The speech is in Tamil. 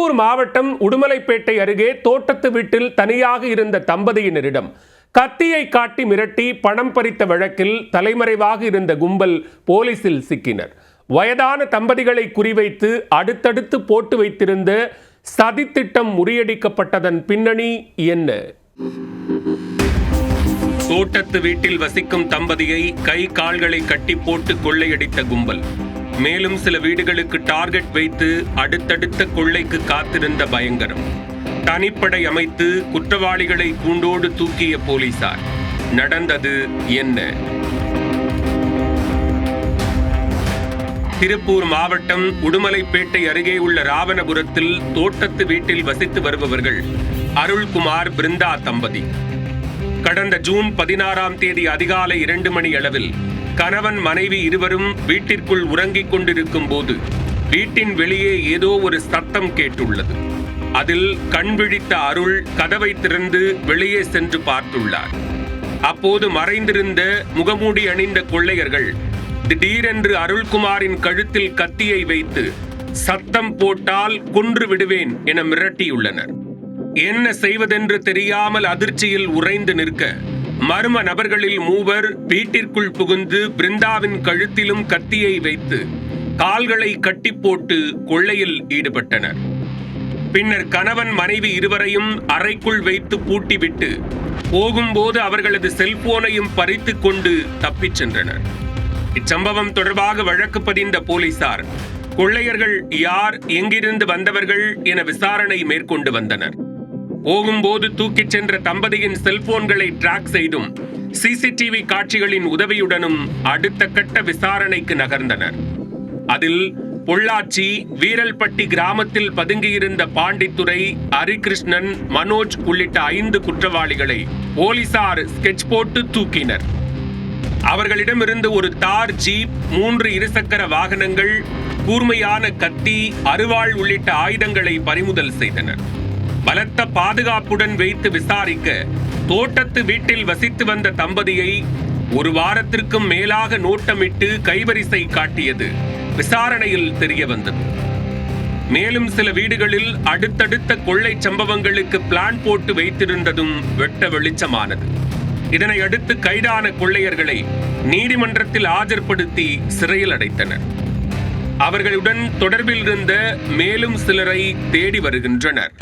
திருப்பூர் மாவட்டம் உடுமலைப்பேட்டை அருகே தோட்டத்து வீட்டில் தனியாக இருந்த தம்பதியினரிடம் கத்தியை காட்டி மிரட்டி பணம் பறித்த வழக்கில் தலைமறைவாக இருந்த கும்பல் போலீசில் சிக்கினர். வயதான தம்பதிகளை குறிவைத்து அடுத்தடுத்து போட்டு வைத்திருந்த சதித்திட்டம் முறியடிக்கப்பட்டதன் பின்னணி என்ன? தோட்டத்து வீட்டில் வசிக்கும் தம்பதியை கை கால்களை கட்டி போட்டு கொள்ளையடித்த கும்பல். மேலும் சில வீடுகளுக்கு டார்கெட் வைத்து அடுத்தடுத்த கொள்ளைக்கு காத்திருந்த பயங்கரம். தனிப்படை அமைத்து குற்றவாளிகளை கூண்டோடு தூக்கிய போலீசார். நடந்தது என்ன? திருப்பூர் மாவட்டம் உடுமலைப்பேட்டை அருகே உள்ள ராவணபுரத்தில் தோட்டத்து வீட்டில் வசித்து வருபவர்கள் அருள்குமார் பிருந்தா தம்பதி. கடந்த ஜூன் 16ஆம் தேதி அதிகாலை 2 மணி அளவில் கணவன் மனைவி இருவரும் வீட்டிற்குள் உறங்கிக் கொண்டிருக்கும் போது வீட்டின் வெளியே ஏதோ ஒரு சத்தம் கேட்டுள்ளது. அதில் கண் விழித்த அருள் கதவை திறந்து வெளியே சென்று பார்த்துள்ளார். அப்போது மறைந்திருந்த முகமூடி அணிந்த கொள்ளையர்கள் திடீரென்று அருள்குமாரின் கழுத்தில் கத்தியை வைத்து சத்தம் போட்டால் கொன்று விடுவேன் என மிரட்டியுள்ளனர். என்ன செய்வதென்று தெரியாமல் அதிர்ச்சியில் உறைந்து நிற்க மர்ம நபர்களில் 3 வீட்டிற்குள் புகுந்து பிருந்தாவின் கழுத்திலும் கத்தியை வைத்து கால்களை கட்டி போட்டு கொள்ளையில் ஈடுபட்டனர். பின்னர் கணவன் மனைவி இருவரையும் அறைக்குள் வைத்து பூட்டிவிட்டு போகும்போது அவர்களது செல்போனையும் பறித்து கொண்டு தப்பிச் சென்றனர். இச்சம்பவம் தொடர்பாக வழக்கு பதிந்த போலீசார் கொள்ளையர்கள் யார், எங்கிருந்து வந்தவர்கள் என விசாரணை மேற்கொண்டு வந்தனர். போகும்போது தூக்கிச் சென்ற தம்பதியின் செல்போன்களை டிராக் செய்தும் சிசிடிவி காட்சிகளின் உதவியுடனும் அடுத்த கட்ட விசாரணைக்கு நகர்ந்தனர். அதில் பொள்ளாச்சி வீரல்பட்டி கிராமத்தில் பதுங்கியிருந்த பாண்டித்துரை, ஹரிகிருஷ்ணன், மனோஜ் உள்ளிட்ட 5 குற்றவாளிகளை போலீசார் ஸ்கெட்ச் போட்டு தூக்கினர். அவர்களிடமிருந்து ஒரு தார் ஜீப், 3 இருசக்கர வாகனங்கள், கூர்மையான கத்தி, அருவாள் உள்ளிட்ட ஆயுதங்களை பறிமுதல் செய்தனர். பலத்த பாதுகாப்புடன் வைத்து விசாரிக்க தோட்டத்து வீட்டில் வசித்து வந்த தம்பதியை 1 வாரத்திற்கும் மேலாக நோட்டமிட்டு கைவரிசை காட்டியது விசாரணையில் தெரிய வந்தது. மேலும் சில வீடுகளில் அடுத்தடுத்த கொள்ளை சம்பவங்களுக்கு பிளான் போட்டு வைத்திருந்ததும் வெட்ட வெளிச்சமானது. இதனை அடுத்து கைதான கொள்ளையர்களை நீதிமன்றத்தில் ஆஜர்படுத்தி சிறையில் அடைத்தனர். அவர்களுடன் தொடர்பில் இருந்த மேலும் சிலரை தேடி வருகின்றனர்.